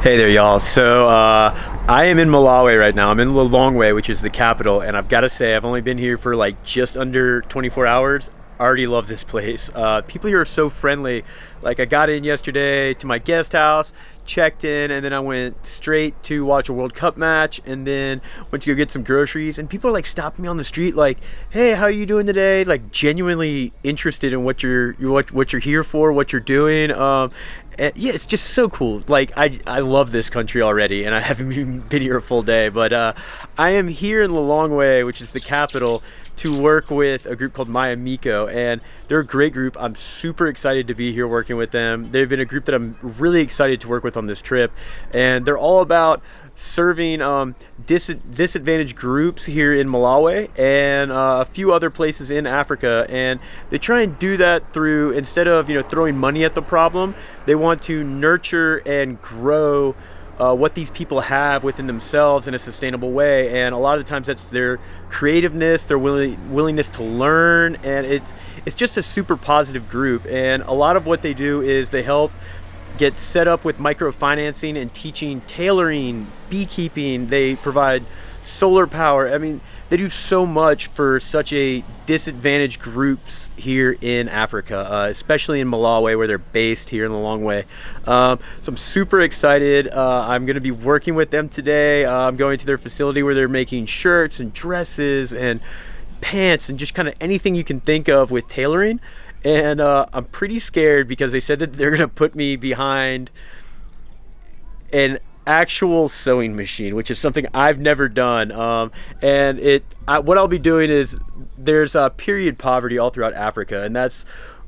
Hey there, y'all. I am in Malawi right now. I'm in Lilongwe, which is the capital, and I've got to say, I've only been here for like just under 24 hours. I already love this place. People here are so friendly. Like, I got in yesterday to my guest house, checked in, and then I went straight to watch a World Cup match, and then went to go get some groceries. And people are like stopping me on the street, like, "Hey, how are you doing today?" Like, genuinely interested in what you're here for, what you're doing. And yeah, it's just so cool. Like, I love this country already, and I haven't even been here a full day. But I am here in Lilongwe, which is the capital, to work with a group called Mayamiko, and they're a great group. I'm super excited to be here working with them. They've been a group that I'm really excited to work with on this trip, and they're all about serving disadvantaged groups here in Malawi and a few other places in Africa. And they try and do that through, instead of throwing money at the problem, they want to nurture and grow what these people have within themselves in a sustainable way. And a lot of the times that's their creativeness, their willingness to learn, and it's just a super positive group. And a lot of what they do is they help get set up with microfinancing and teaching tailoring, beekeeping. They provide solar power. I mean, they do so much for such a disadvantaged groups here in Africa, especially in Malawi, where they're based here in the Lilongwe. So I'm super excited. I'm going to be working with them today. I'm going to their facility where they're making shirts and dresses and pants and just kind of anything you can think of with tailoring. And I'm pretty scared because they said that they're going to put me behind an actual sewing machine, which is something I've never done. What I'll be doing is, there's period poverty all throughout Africa, and that's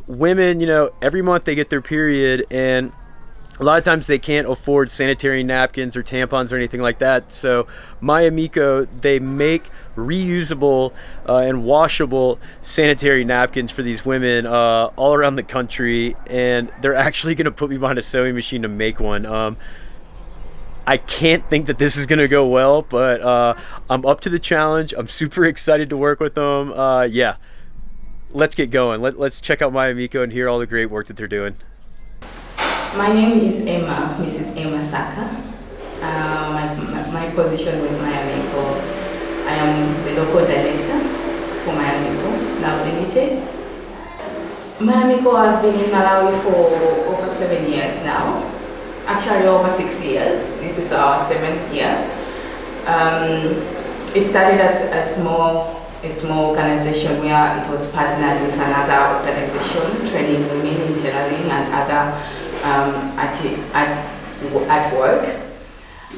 women, every month they get their period, and a lot of times they can't afford sanitary napkins or tampons or anything like that. So Mayamiko, they make reusable and washable sanitary napkins for these women all around the country, and they're actually going to put me behind a sewing machine to make one. I can't think that this is going to go well, but I'm up to the challenge. I'm super excited to work with them. Yeah, let's get going. Let's check out Mayamiko and hear all the great work that they're doing. My name is Emma, Mrs. Emma Saka. My position with Mayamiko, I am the local director for Mayamiko, now limited. Mayamiko has been in Malawi for over 7 years now. Actually, over 6 years. This is our 7th year. It started as a small organization where it was partnered with another organization training women in tailoring and other at work.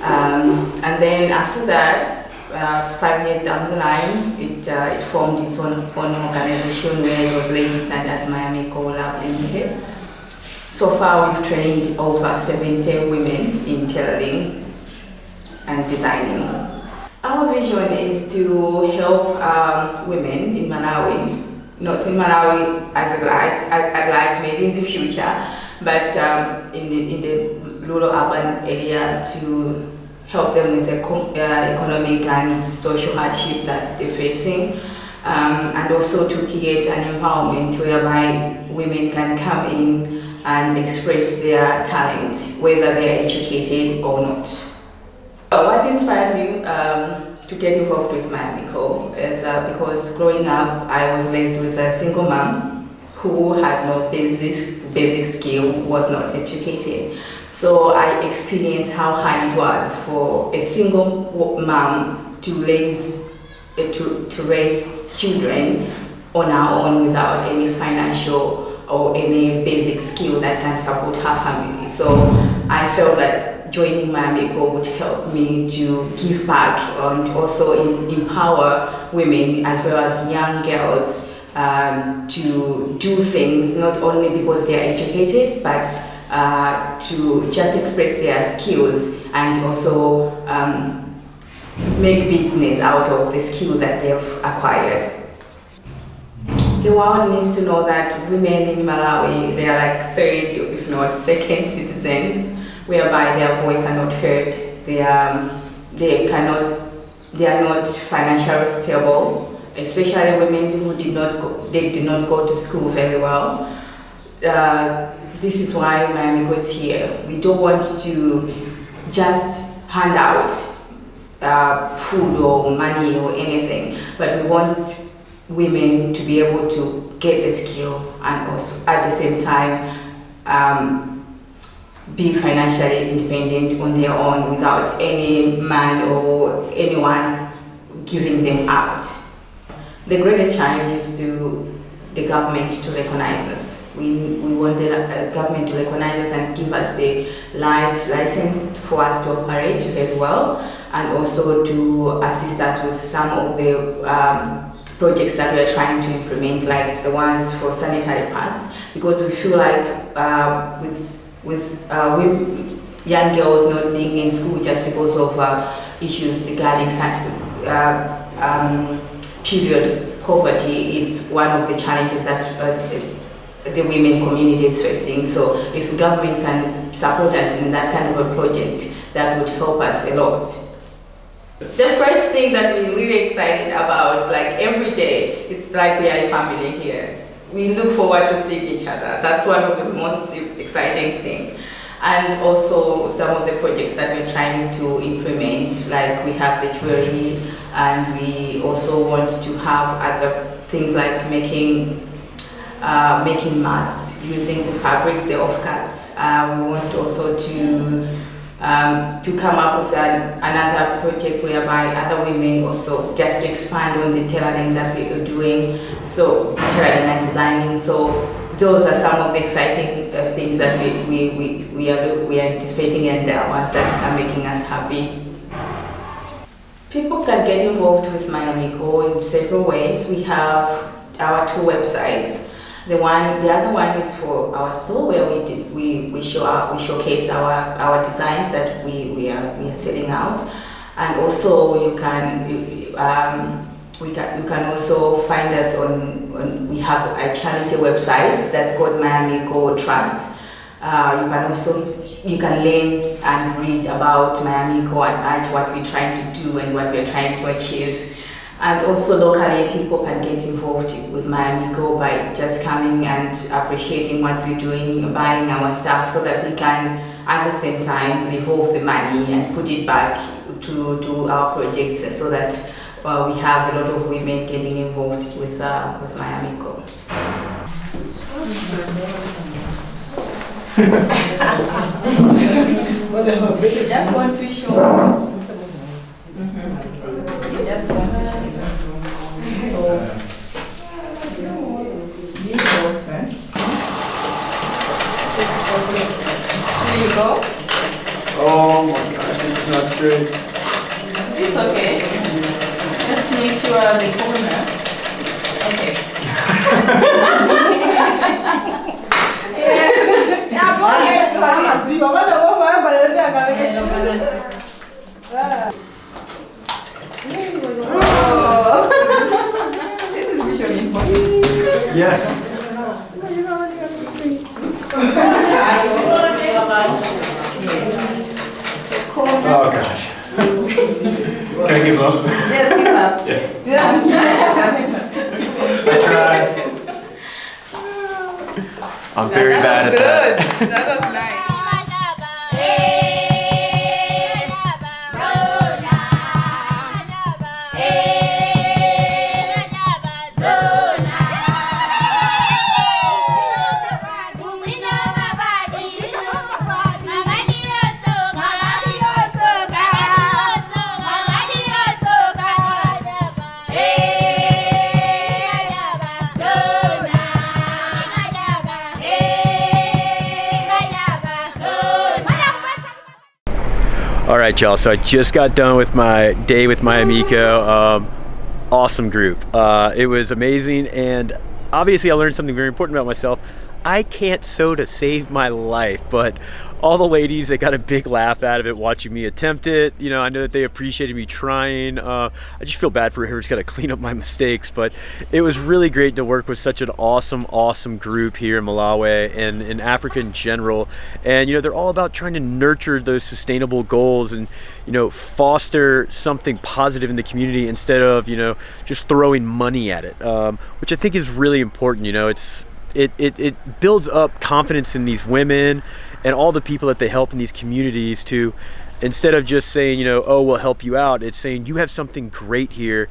And then after that, 5 years down the line, it formed its own organization where it was registered as Mayamiko Lab Limited. So far, we've trained over 70 women in tailoring and designing. Our vision is to help women in Malawi, not in Malawi as I'd like maybe in the future, but in the rural urban area, to help them with the economic and social hardship that they're facing, and also to create an empowerment whereby women can come in and express their talent, whether they're educated or not. What inspired me to get involved with Mayamiko is because growing up, I was raised with a single mom who had no basic skill, was not educated. So I experienced how hard it was for a single mom to raise children on her own without any financial or any basic skill that can support her family. So I felt that joining Mayamiko would help me to give back and also empower women as well as young girls to do things not only because they are educated, but to just express their skills and also make business out of the skill that they've acquired. The world needs to know that women in Malawi, they are like third, if not second citizens, whereby their voice are not heard. They are not financially stable, especially women who did not go to school very well. This is why Mayamiko is here. We don't want to just hand out food or money or anything, but we want women to be able to get the skill and also at the same time be financially independent on their own without any man or anyone giving them out. The greatest challenge is to the government to recognize us. We want the government to recognize us and give us the license for us to operate very well, and also to assist us with some of the projects that we are trying to implement, like the ones for sanitary pads, because we feel like with young girls not being in school just because of issues regarding period poverty is one of the challenges that the women community is facing. So if the government can support us in that kind of a project, that would help us a lot. The first thing that we're really excited about, like every day, is like we are a family here. We look forward to seeing each other. That's one of the most exciting things. And also some of the projects that we're trying to implement, like we have the jewelry, and we also want to have other things like making mats using the fabric, the offcuts. We want also to come up with another project whereby other women also just to expand on the tailoring that we are doing, so tailoring and designing. So those are some of the exciting things that we are anticipating, and ones that are making us happy. People can get involved with Mayamiko in several ways. We have our 2 websites. The other one is for our store, where we showcase our designs that we are selling out, and also you can also find us on we have a charity website that's called Mayamiko Trust. You can learn and read about Mayamiko and what we're trying to do and what we're trying to achieve. And also locally, people can get involved with Mayamiko by just coming and appreciating what we're doing, buying our stuff, so that we can at the same time revolve the money and put it back to our projects, so that we have a lot of women getting involved with Mayamiko. You just want to show. You just want to show. These goes first. There you go. Oh my gosh, this is not straight. It's okay. Just make sure the corner. Okay. Yeah, go ahead. This is visually important. Yes. Oh gosh. Can I give up? Yes, give up. Yes. I tried. I'm very bad at that. That was nice. All right, y'all. So I just got done with my day with Mayamiko. Awesome group. It was amazing, and obviously I learned something very important about myself. I can't sew to save my life, but all the ladies, they got a big laugh out of it watching me attempt it. You know, I know that they appreciated me trying. I just feel bad for whoever's got to clean up my mistakes, but it was really great to work with such an awesome group here in Malawi and in Africa in general. And, you know, they're all about trying to nurture those sustainable goals and, you know, foster something positive in the community instead of, you know, just throwing money at it, which I think is really important. You know, it builds up confidence in these women and all the people that they help in these communities to instead of just saying, oh, we'll help you out, it's saying you have something great here.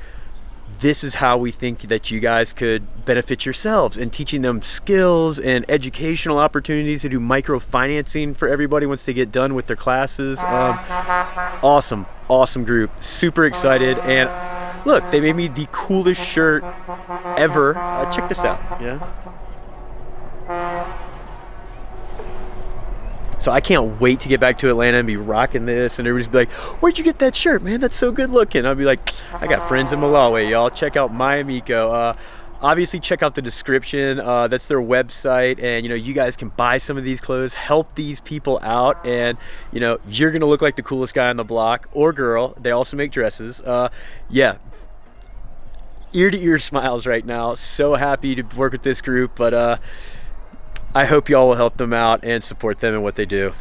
This is how we think that you guys could benefit yourselves, and teaching them skills and educational opportunities to do microfinancing for everybody once they get done with their classes. Awesome group, super excited. And look, they made me the coolest shirt ever. Check this out. So I can't wait to get back to Atlanta and be rocking this, and everybody's be like, where'd you get that shirt, man? That's so good looking. I'll be like, I got friends in Malawi, y'all. Check out Mayamiko. Obviously check out the description. That's their website, and you guys can buy some of these clothes, help these people out, and you're gonna look like the coolest guy on the block, or girl. They also make dresses. Yeah, ear to ear smiles right now. So happy to work with this group, but I hope y'all will help them out and support them in what they do.